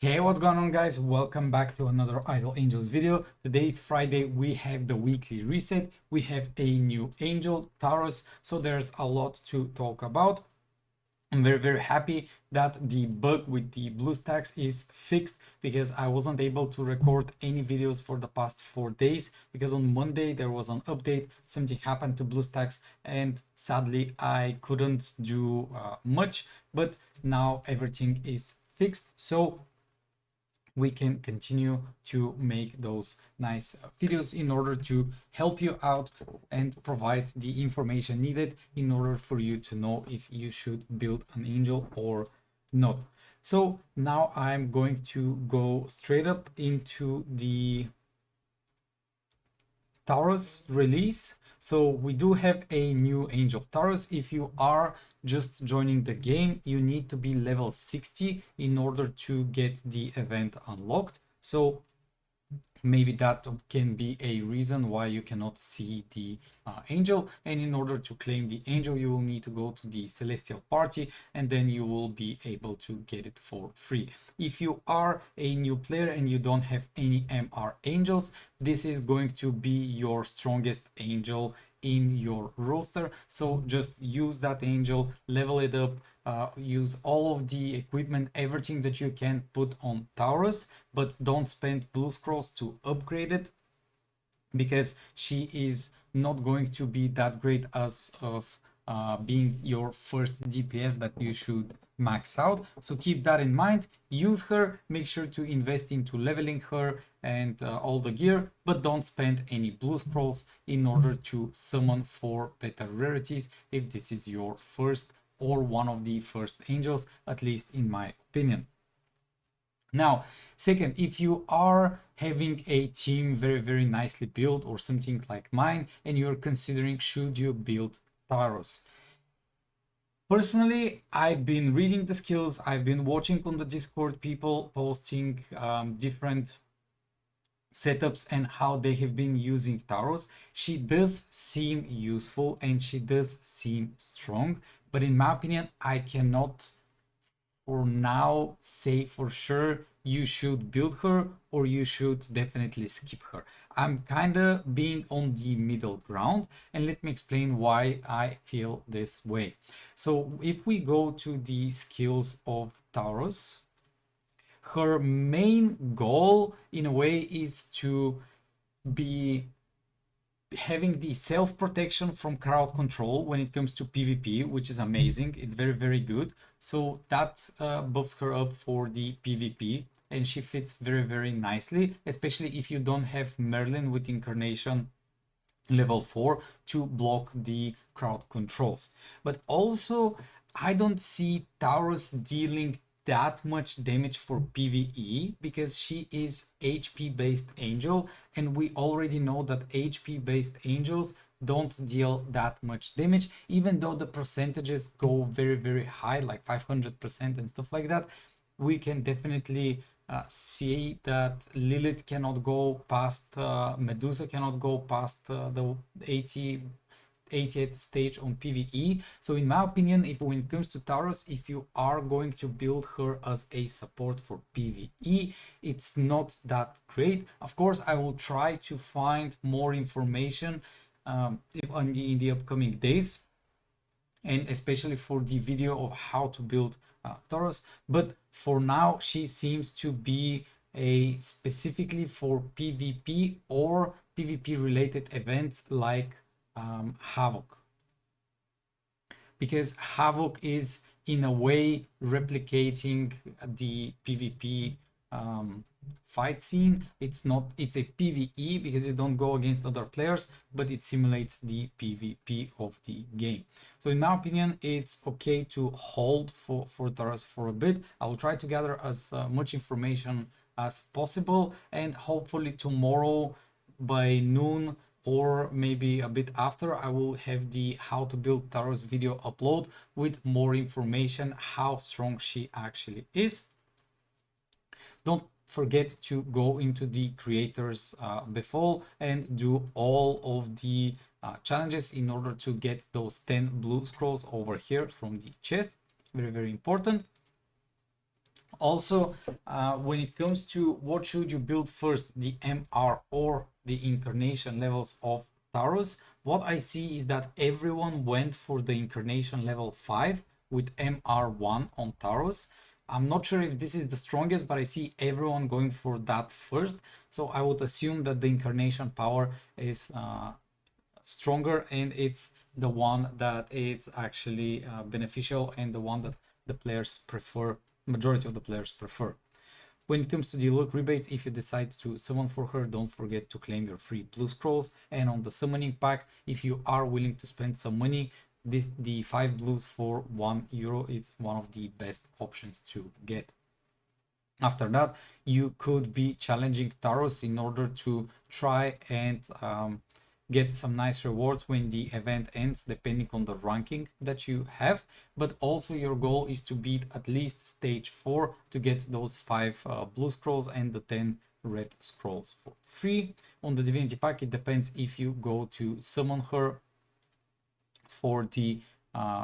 Hey, what's going on, guys? Welcome back to another Idle Angels video. Today is Friday. We have the weekly reset. We have a new angel, Taurus. So there's a lot to talk about. I'm very happy that the bug with the BlueStacks is fixed because I wasn't able to record any videos for the past 4 days because on Monday there was an update, something happened to BlueStacks, and sadly I couldn't do much, but now everything is fixed. So we can continue to make those nice videos in order to help you out and provide the information needed in order for you to know if you should build an angel or not. So now I'm going to go straight up into the Taurus release. So we do have a new angel Taurus. If you are just joining the game, you need to be level 60 in order to get the event unlocked. So maybe that can be a reason why you cannot see the angel, and in order to claim the angel you will need to go to the celestial party and then you will be able to get it for free. If you are a new player and you don't have any MR angels, this is going to be your strongest angel in your roster, so just use that angel, level it up, use all of the equipment, everything that you can put on Taurus, but don't spend blue scrolls to upgrade it because she is not going to be that great as of being your first DPS that you should max out. So keep that in mind, use her, make sure to invest into leveling her and all the gear, but don't spend any blue scrolls in order to summon for better rarities if this is your first or one of the first angels, at least in my opinion. Now, second, if you are having a team very nicely built or something like mine and you're considering should you build Taurus. Personally, I've been reading the skills, I've been watching on the Discord people posting different setups and how they have been using Taurus. She does seem useful and she does seem strong, but in my opinion, I cannot for now say for sure you should build her or you should definitely skip her. I'm kind of being on the middle ground, and let me explain why I feel this way. So if we go to the skills of Taurus, her main goal in a way is to be having the self-protection from crowd control when it comes to PvP, which is amazing. It's very good. So that buffs her up for the PvP, and she fits very nicely, especially if you don't have Merlin with Incarnation level 4 to block the crowd controls. But also, I don't see Taurus dealing that much damage for PvE because she is HP based angel, and we already know that HP based angels don't deal that much damage, even though the percentages go very high, like 500% and stuff like that. We can definitely see that Lilith cannot go past, Medusa cannot go past the 80th stage on PvE. So in my opinion, if when it comes to Taurus, if you are going to build her as a support for PvE, it's not that great. Of course, I will try to find more information in the upcoming days, and especially for the video of how to build Taurus. But for now, she seems to be a specifically for PvP or PvP related events like Havoc, because Havoc is in a way replicating the PvP fight scene. It's a PvE because you don't go against other players, but it simulates the PvP of the game. So in my opinion, it's okay to hold for Taurus for a bit. I'll try to gather as much information as possible, and hopefully tomorrow by noon or maybe a bit after, I will have the how to build Taurus video upload with more information how strong she actually is. Don't forget to go into the creators Befall and do all of the challenges in order to get those 10 blue scrolls over here from the chest. Very important. Also, when it comes to what should you build first, the MR or the Incarnation levels of Taros, what I see is that everyone went for the Incarnation level 5 with MR1 on Taros. I'm not sure if this is the strongest, but I see everyone going for that first. So I would assume that the Incarnation power is stronger, and it's the one that it's actually beneficial and the one that the players prefer, majority of the players prefer. When it comes to the luck rebates, if you decide to summon for her, don't forget to claim your free blue scrolls. And on the summoning pack, if you are willing to spend some money, the 5 blues for €1, it's one of the best options to get. After that, you could be challenging Taros in order to try and get some nice rewards when the event ends, depending on the ranking that you have. But also your goal is to beat at least stage 4 to get those 5 blue scrolls and the 10 red scrolls for free. On the divinity pack, it depends if you go to summon her for the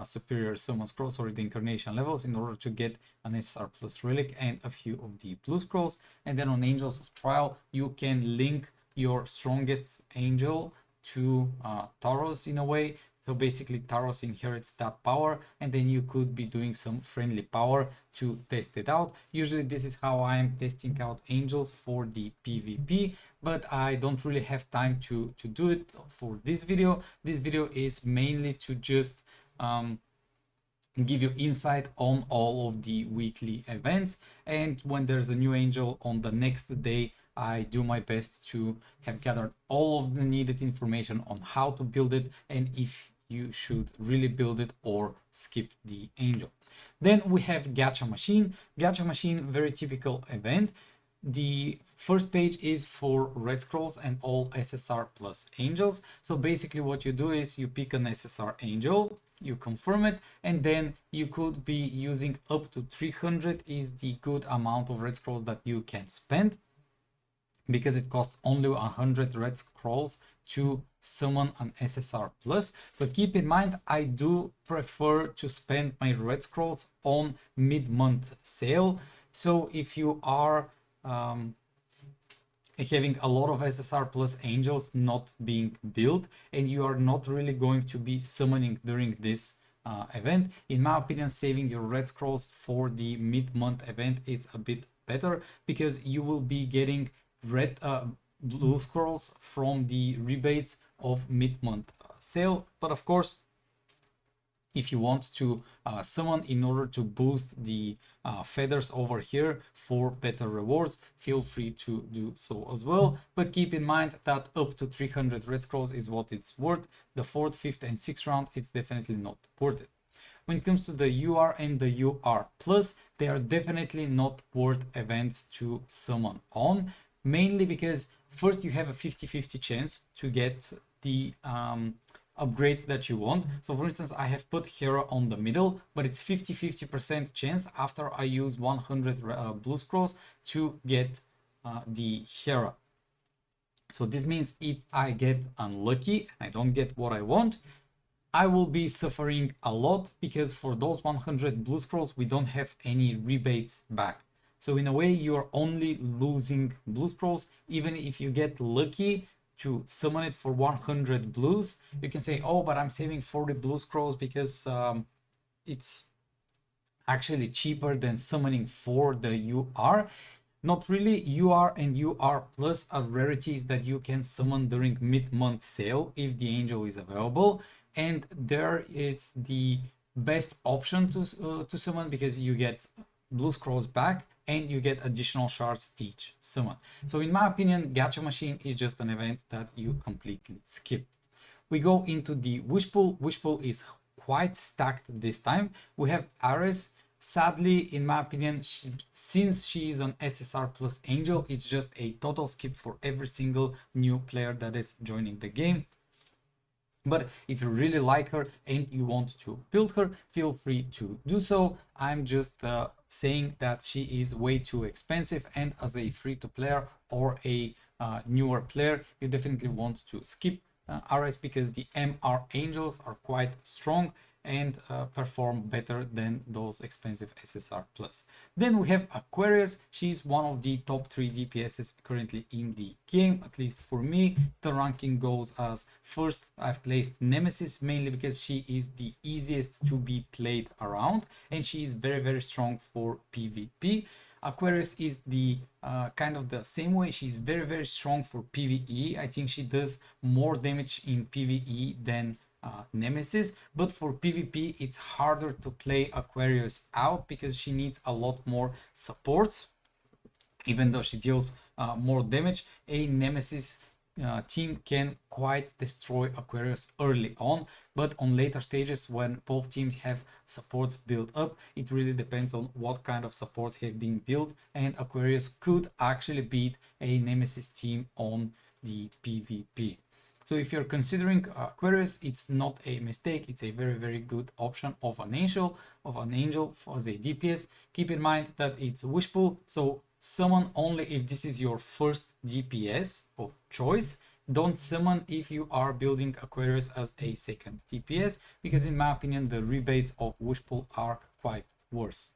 superior summon scrolls or the incarnation levels in order to get an SR plus relic and a few of the blue scrolls. And then on Angels of Trial, you can link your strongest angel to Taros in a way. So basically Taros inherits that power, and then you could be doing some friendly power to test it out. Usually this is how I am testing out angels for the PvP, but I don't really have time to do it for this video. This video is mainly to just give you insight on all of the weekly events, and when there's a new angel on the next day, I do my best to have gathered all of the needed information on how to build it and if you should really build it or skip the angel. Then we have Gacha Machine. Gacha Machine, very typical event. The first page is for red scrolls and all SSR plus angels. So basically what you do is you pick an SSR angel, you confirm it, and then you could be using up to 300 is the good amount of red scrolls that you can spend, because it costs only 100 red scrolls to summon an SSR plus. But keep in mind, I do prefer to spend my red scrolls on mid-month sale. So if you are having a lot of SSR plus angels not being built and you are not really going to be summoning during this event, in my opinion, saving your red scrolls for the mid-month event is a bit better, because you will be getting red blue scrolls from the rebates of mid-month sale. But of course, if you want to summon in order to boost the feathers over here for better rewards, feel free to do so as well. But keep in mind that up to 300 red scrolls is what it's worth. The 4th, 5th and 6th round, it's definitely not worth it. When it comes to the UR and the UR plus, they are definitely not worth events to summon on, mainly because first you have a 50-50 chance to get the upgrade that you want. So for instance, I have put Hera on the middle, but it's 50-50% chance after I use 100 blue scrolls to get the Hera. So this means if I get unlucky and I don't get what I want, I will be suffering a lot, because for those 100 blue scrolls, we don't have any rebates back. So in a way, you're only losing blue scrolls. Even if you get lucky to summon it for 100 blues, you can say, oh, but I'm saving 40 blue scrolls because it's actually cheaper than summoning for the UR. Not really. UR and UR plus are rarities that you can summon during mid-month sale if the angel is available, and there it's the best option to summon, because you get blue scrolls back and you get additional shards each summon. So in my opinion, Gacha Machine is just an event that you completely skip. We go into the wish pool. Wish pool is quite stacked this time. We have Ares. Sadly, in my opinion, since she is an SSR plus angel, it's just a total skip for every single new player that is joining the game. But if you really like her and you want to build her, feel free to do so. I'm just saying that she is way too expensive, and as a free-to-player or a newer player, you definitely want to skip Ares, because the MR angels are quite strong and perform better than those expensive SSR plus. Then we have Aquarius. She's one of the top 3 DPSs currently in the game, at least for me. The ranking goes as first. I've placed Nemesis mainly because she is the easiest to be played around, and she is very strong for PvP. Aquarius is the kind of the same way. She's very strong for PvE. I think she does more damage in PvE than Nemesis, but for PvP it's harder to play Aquarius out because she needs a lot more supports. Even though she deals more damage, a Nemesis team can quite destroy Aquarius early on, but on later stages when both teams have supports built up, it really depends on what kind of supports have been built, and Aquarius could actually beat a Nemesis team on the PvP. So if you're considering Aquarius, it's not a mistake. It's a very good option of an angel for the DPS. Keep in mind that it's wishful, so summon only if this is your first DPS of choice. Don't summon if you are building Aquarius as a second DPS, because in my opinion the rebates of wishful are quite worse.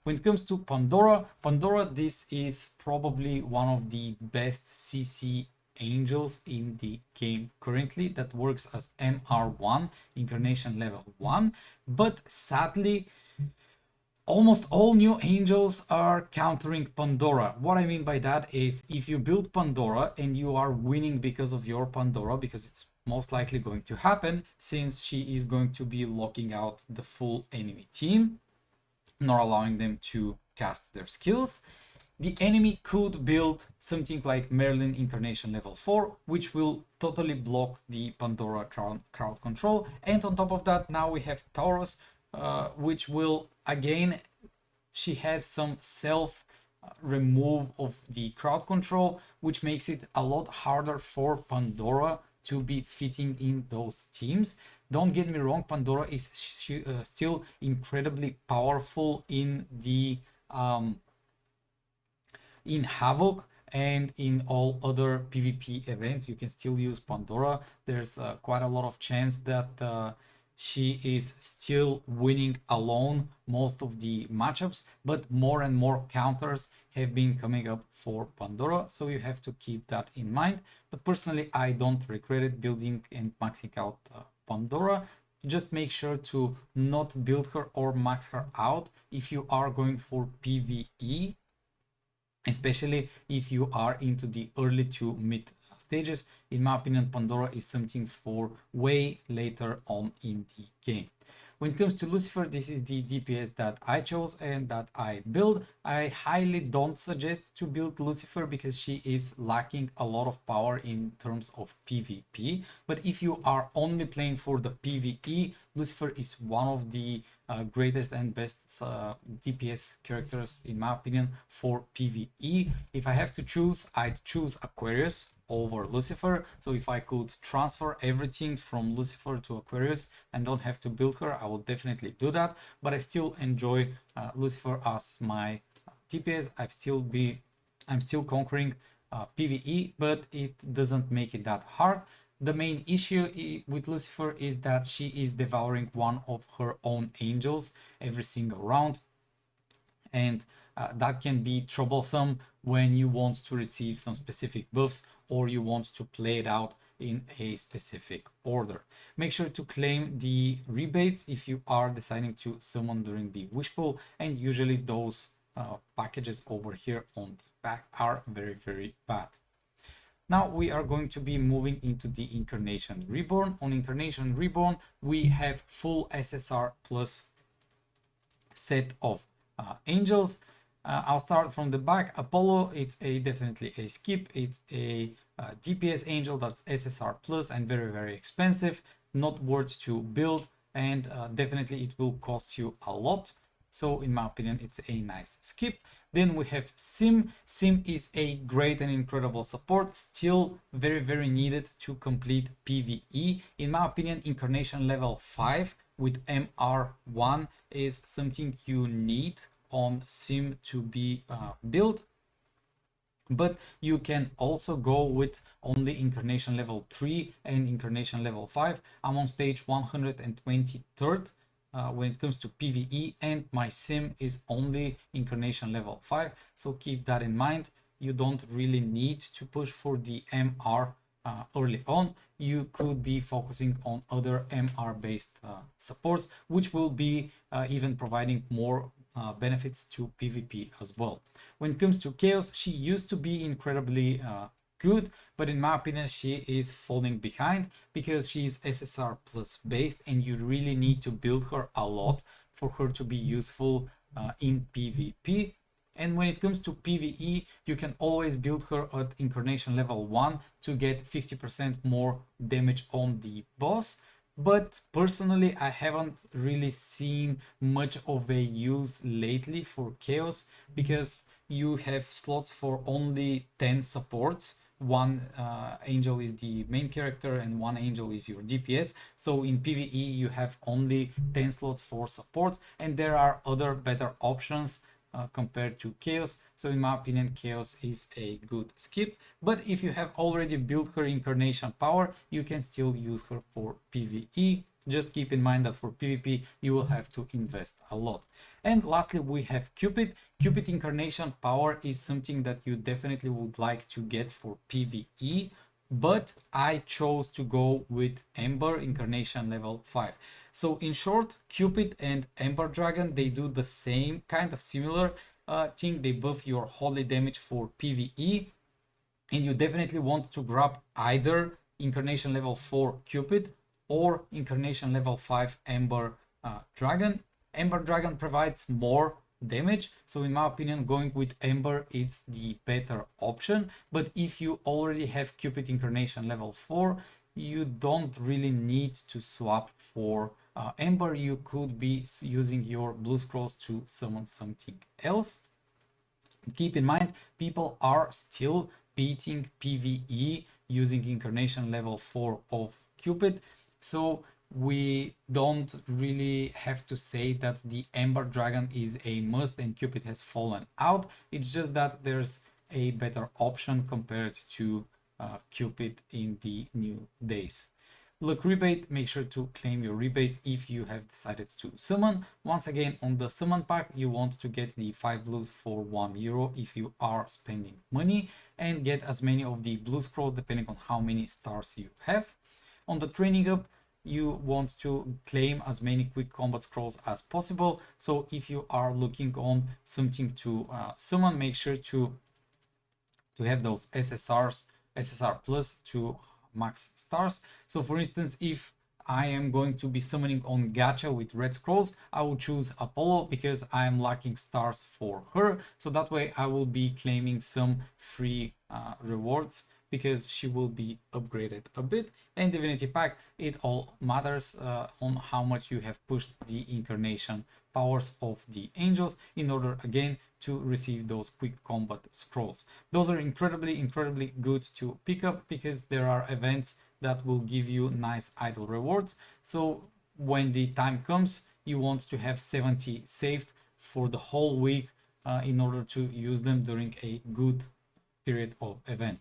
When it comes to Pandora, this is probably one of the best CC angels in the game currently, that works as MR1, Incarnation level 1, but sadly almost all new angels are countering Pandora. What I mean by that is if you build Pandora and you are winning because of your Pandora, because it's most likely going to happen since she is going to be locking out the full enemy team, not allowing them to cast their skills, the enemy could build something like Merlin Incarnation level 4, which will totally block the Pandora crowd control. And on top of that, now we have Taurus, which will, again, she has some self remove of the crowd control, which makes it a lot harder for Pandora to be fitting in those teams. Don't get me wrong, Pandora is still incredibly powerful in the in Havoc and in all other PvP events. You can still use Pandora. There's quite a lot of chance that she is still winning alone most of the matchups, but more and more counters have been coming up for Pandora, so you have to keep that in mind. But personally, I don't regret it building and maxing out Pandora. Just make sure to not build her or max her out if you are going for PvE, especially if you are into the early to mid stages. In my opinion, Pandora is something for way later on in the game. When it comes to Lucifer, this is the DPS that I chose and that I build. I highly don't suggest to build Lucifer because she is lacking a lot of power in terms of PvP. But if you are only playing for the PvE, Lucifer is one of the greatest and best DPS characters in my opinion for PvE. If I have to choose, I'd choose Aquarius over Lucifer. So if I could transfer everything from Lucifer to Aquarius and don't have to build her, I would definitely do that. But I still enjoy Lucifer as my DPS. I'm still conquering PvE, but it doesn't make it that hard. The main issue with Lucifer is that she is devouring one of her own angels every single round, and that can be troublesome when you want to receive some specific buffs or you want to play it out in a specific order. Make sure to claim the rebates if you are deciding to summon during the wish pool, and usually those packages over here on the back are very bad. Now we are going to be moving into the Incarnation Reborn. On Incarnation Reborn, we have full SSR plus set of angels. I'll start from the back. Apollo, it's definitely a skip. It's a DPS angel that's SSR plus and very expensive, not worth to build, and definitely it will cost you a lot. So in my opinion, it's a nice skip. Then we have Sim. Sim is a great and incredible support, still very needed to complete PvE. In my opinion, Incarnation level 5 with MR1 is something you need on Sim to be built. But you can also go with only Incarnation level 3 and Incarnation level 5. I'm on stage 123rd when it comes to PvE, and my sim is only Incarnation level 5. So keep that in mind. You don't really need to push for the MR early on. You could be focusing on other MR based supports, which will be even providing more benefits to PvP as well. When it comes to Chaos, she used to be incredibly good, but in my opinion she is falling behind because she is SSR plus based, and you really need to build her a lot for her to be useful in PvP. And when it comes to PvE, you can always build her at Incarnation level 1 to get 50% more damage on the boss. But personally, I haven't really seen much of a use lately for Chaos, because you have slots for only 10 supports. One angel is the main character and one angel is your DPS. So in PvE, you have only 10 slots for support, and there are other better options compared to Chaos. So in my opinion, Chaos is a good skip. But if you have already built her Incarnation power, you can still use her for PvE. Just keep in mind that for PvP, you will have to invest a lot. And lastly, we have Cupid. Cupid Incarnation power is something that you definitely would like to get for PvE, but I chose to go with Ember Incarnation level 5. So in short, Cupid and Ember Dragon, they do the same kind of similar thing. They buff your holy damage for PvE, and you definitely want to grab either Incarnation level 4 Cupid or Incarnation level 5 Ember Dragon. Ember Dragon provides more damage, so in my opinion, going with Ember is the better option. But if you already have Cupid Incarnation level 4, you don't really need to swap for Ember. You could be using your blue scrolls to summon something else. Keep in mind, people are still beating PvE using Incarnation level 4 of Cupid, so we don't really have to say that the Ember Dragon is a must and Cupid has fallen out. It's just that there's a better option compared to Cupid in the new days. Look, rebate, make sure to claim your rebates if you have decided to summon. Once again, on the summon pack, you want to get the 5 blues for €1 if you are spending money, and get as many of the blue scrolls depending on how many stars you have. On the training hub, you want to claim as many quick combat scrolls as possible. So if you are looking on something to summon, make sure to have those SSR plus to max stars. So for instance, if I am going to be summoning on Gacha with red scrolls, I will choose Apollo because I am lacking stars for her. So that way I will be claiming some free rewards because she will be upgraded a bit. And Divinity Pack, it all matters on how much you have pushed the incarnation powers of the angels in order again to receive those quick combat scrolls. Those are incredibly good to pick up because there are events that will give you nice idle rewards. So when the time comes, you want to have 70 saved for the whole week in order to use them during a good period of event.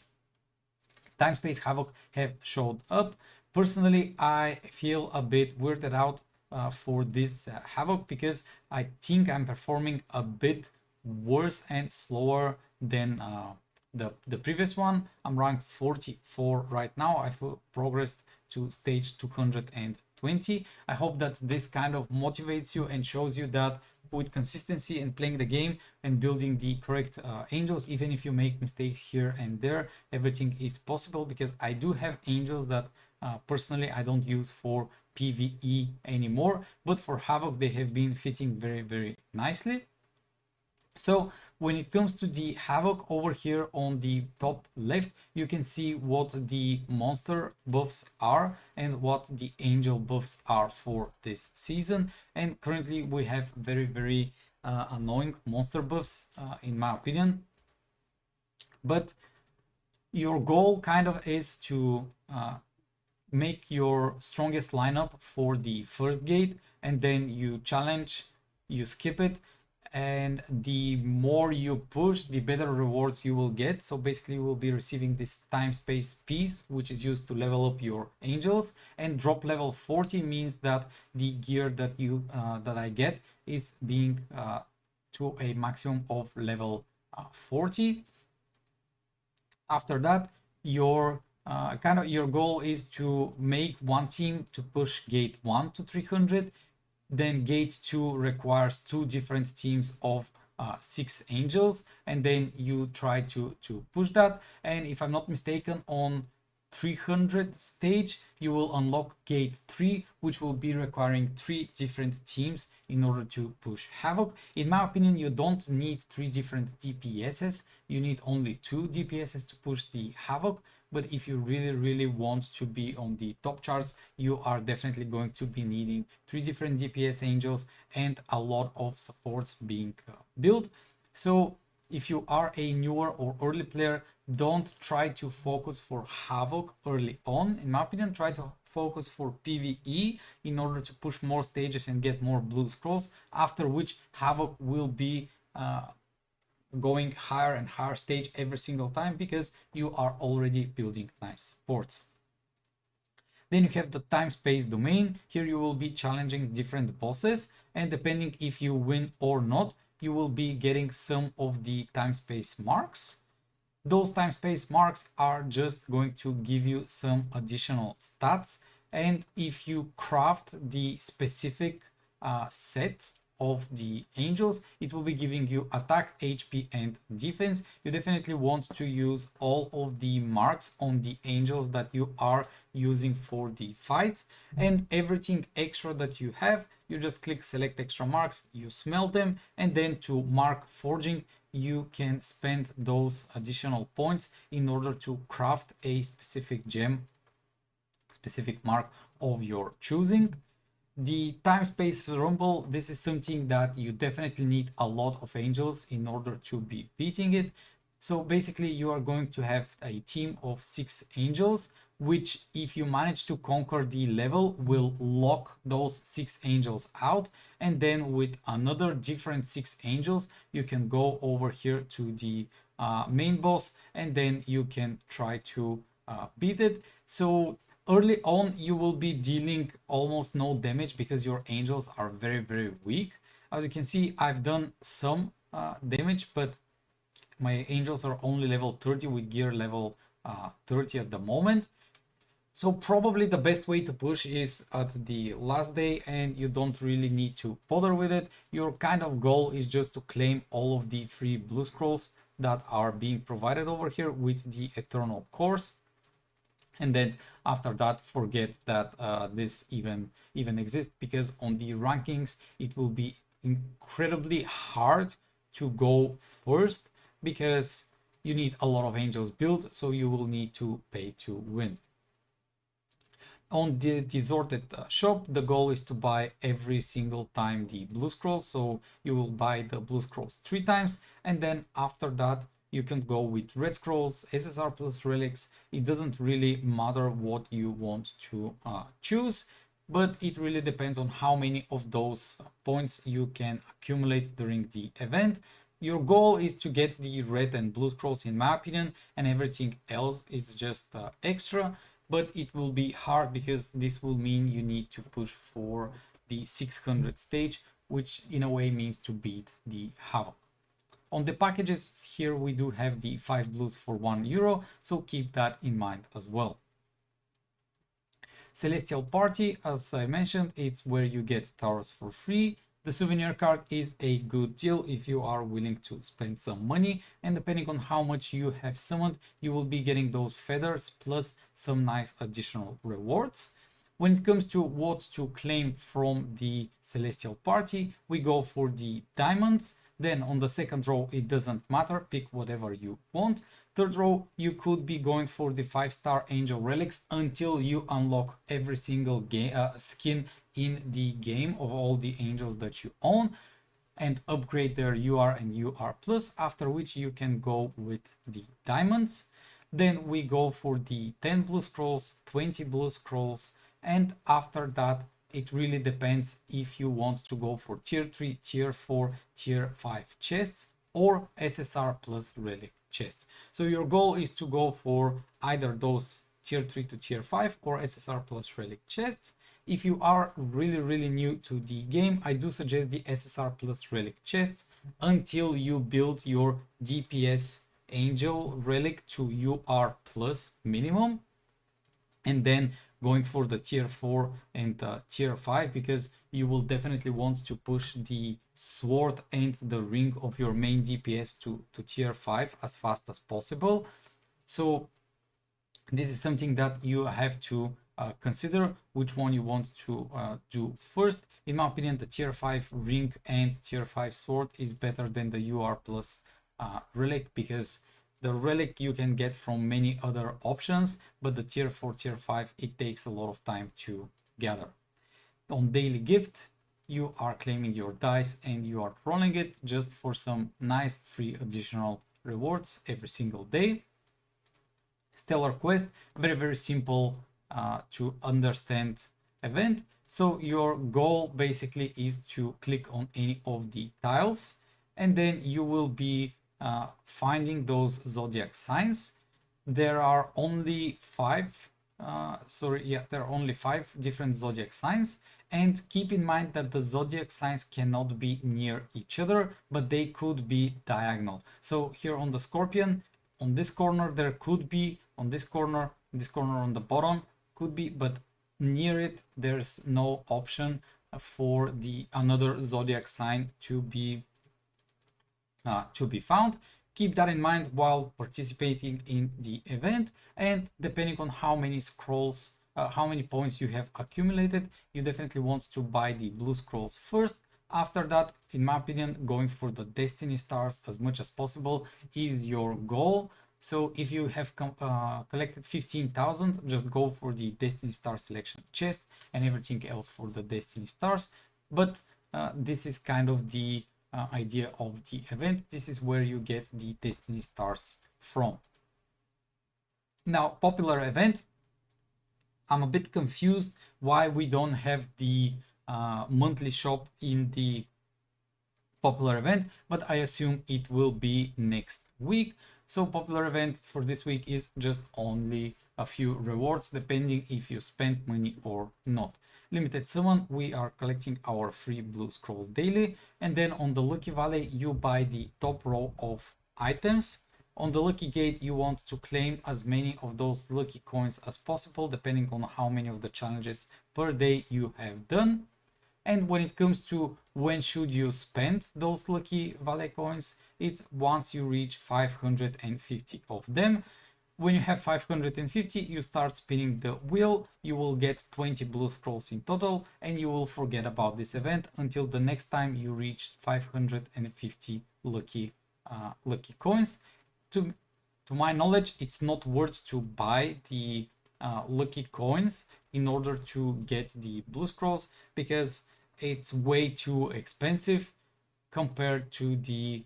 Time Space Havoc have showed up. Personally, I feel a bit weirded out for this Havoc because I think I'm performing a bit worse and slower than the previous one. I'm ranked 44 right now. I've progressed to stage 220. I hope that this kind of motivates you and shows you that with consistency and playing the game and building the correct angels, even if you make mistakes here and there, everything is possible, because I do have angels that personally I don't use for PvE anymore, but for Havoc they have been fitting very nicely. So when it comes to the Havoc over here on the top left, you can see what the monster buffs are and what the angel buffs are for this season. And currently we have very annoying monster buffs in my opinion. But your goal kind of is to make your strongest lineup for the first gate, and then you challenge, you skip it, and the more you push, the better rewards you will get. So basically you will be receiving this time space piece, which is used to level up your angels, and drop level 40 means that the gear that you that I get is being to a maximum of level 40. After that, your your goal is to make one team to push gate 1 to 300. Then gate 2 requires 2 different teams of 6 angels, and then you try to push that. And if I'm not mistaken, on 300 stage you will unlock gate 3, which will be requiring 3 different teams in order to push Havoc. In my opinion, you don't need 3 different DPSs, you need only 2 DPSs to push the Havoc. But if you really want to be on the top charts, you are definitely going to be needing 3 different DPS angels and a lot of supports being built. So if you are a newer or early player, don't try to focus for Havoc early on. In my opinion, try to focus for PvE in order to push more stages and get more blue scrolls, after which Havoc will be going higher and higher stage every single time because you are already building nice supports. Then you have the time space domain. Here you will be challenging different bosses, and depending if you win or not, you will be getting some of the time space marks. Those time space marks are just going to give you some additional stats, and if you craft the specific set of the angels, it will be giving you attack, HP and defense. You definitely want to use all of the marks on the angels that you are using for the fights, and everything extra that you have, you just click select extra marks, you smelt them, and then to mark forging you can spend those additional points in order to craft a specific gem, specific mark of your choosing. The time space rumble, this is something that you definitely need a lot of angels in order to be beating it. So basically you are going to have a team of 6 angels, which if you manage to conquer the level will lock those 6 angels out, and then with another different 6 angels you can go over here to the main boss, and then you can try to beat it. So early on you will be dealing almost no damage because your angels are very weak. As you can see, I've done some damage, but my angels are only level 30 with gear level 30 at the moment. So probably the best way to push is at the last day, and you don't really need to bother with it. Your kind of goal is just to claim all of the free blue scrolls that are being provided over here with the eternal course. And then after that, forget that this even exists, because on the rankings it will be incredibly hard to go first because you need a lot of angels built, so you will need to pay to win. On the Desorted shop, the goal is to buy every single time the blue scrolls, so you will buy the blue scrolls 3 times, and then after that you can go with red scrolls, SSR plus relics. It doesn't really matter what you want to choose, but it really depends on how many of those points you can accumulate during the event. Your goal is to get the red and blue scrolls in my opinion, and everything else is just extra, but it will be hard because this will mean you need to push for the 600 stage, which in a way means to beat the Havoc. On the packages here we do have the 5 blues for €1, so keep that in mind as well. Celestial Party, as I mentioned, it's where you get Taurus for free. The souvenir card is a good deal if you are willing to spend some money, and depending on how much you have summoned, you will be getting those feathers plus some nice additional rewards. When it comes to what to claim from the Celestial Party, we go for the diamonds. Then on the second row, it doesn't matter, pick whatever you want. Third row, you could be going for the 5-star angel relics until you unlock every single skin in the game of all the angels that you own and upgrade their UR and UR+, after which you can go with the diamonds. Then we go for the 10 blue scrolls, 20 blue scrolls, and after that It really depends if you want to go for tier 3, tier 4, tier 5 chests or SSR plus relic chests. So your goal is to go for either those tier 3 to tier 5 or SSR plus relic chests. If you are really new to the game, I do suggest the SSR plus relic chests until you build your DPS angel relic to UR plus minimum, and then going for the tier 4 and tier 5, because you will definitely want to push the sword and the ring of your main DPS to tier 5 as fast as possible. So this is something that you have to consider which one you want to do first. In my opinion, the tier 5 ring and tier 5 sword is better than the UR plus relic, because the relic you can get from many other options, but the tier 4, tier 5, it takes a lot of time to gather. On daily gift, you are claiming your dice and you are rolling it just for some nice free additional rewards every single day. Stellar quest, very simple to understand event. So your goal basically is to click on any of the tiles, and then you will be finding those zodiac signs. There are only 5 there are only 5 different zodiac signs, and keep in mind that the zodiac signs cannot be near each other, but they could be diagonal. So here on the scorpion, on this corner there could be, on this corner on the bottom could be, but near it there's no option for the another zodiac sign to be found. Keep that in mind while participating in the event, and depending on how many scrolls, how many points you have accumulated, you definitely want to buy the blue scrolls first. After that, in my opinion, going for the destiny stars as much as possible is your goal. So if you have collected 15,000, just go for the destiny star selection chest and everything else for the destiny stars. But this is kind of the idea of the event. This is where you get the destiny stars from. Now, popular event, I'm a bit confused why we don't have the monthly shop in the popular event, but I assume it will be next week. So popular event for this week is just only a few rewards depending if you spend money or not. Limited summon, we are collecting our free blue scrolls daily, and then on the lucky valley you buy the top row of items. On the lucky gate you want to claim as many of those lucky coins as possible depending on how many of the challenges per day you have done. And when it comes to when should you spend those lucky valley coins, it's once you reach 550 of them. When you have 550, you start spinning the wheel, you will get 20 blue scrolls in total, and you will forget about this event until the next time you reach 550 lucky coins. To my knowledge, it's not worth to buy the lucky coins in order to get the blue scrolls, because it's way too expensive compared to the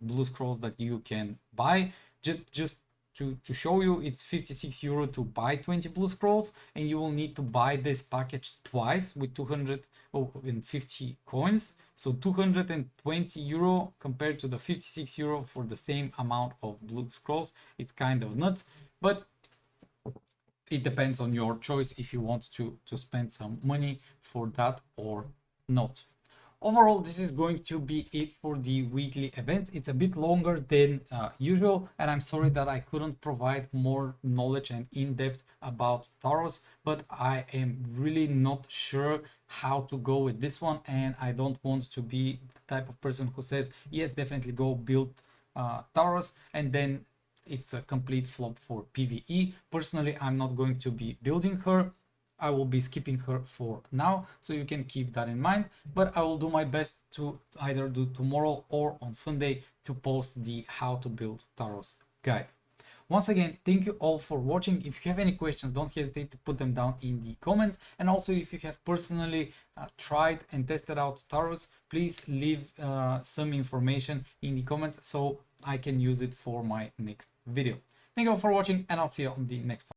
blue scrolls that you can buy. Just to show you, it's 56 euro to buy 20 blue scrolls, and you will need to buy this package twice with 250 coins. So 220 euro compared to the 56 euro for the same amount of blue scrolls. It's kind of nuts, but it depends on your choice if you want to spend some money for that or not. Overall, this is going to be it for the weekly events. It's a bit longer than usual, and I'm sorry that I couldn't provide more knowledge and in-depth about Taros, but I am really not sure how to go with this one, and I don't want to be the type of person who says, yes, definitely go build Taros, and then it's a complete flop for PvE. Personally, I'm not going to be building her. I will be skipping her for now, so you can keep that in mind, but I will do my best to either do tomorrow or on Sunday to post the how to build Taros guide. Once again, thank you all for watching. If you have any questions, don't hesitate to put them down in the comments, and also if you have personally tried and tested out Taros, please leave some information in the comments so I can use it for my next video. Thank you all for watching, and I'll see you on the next one.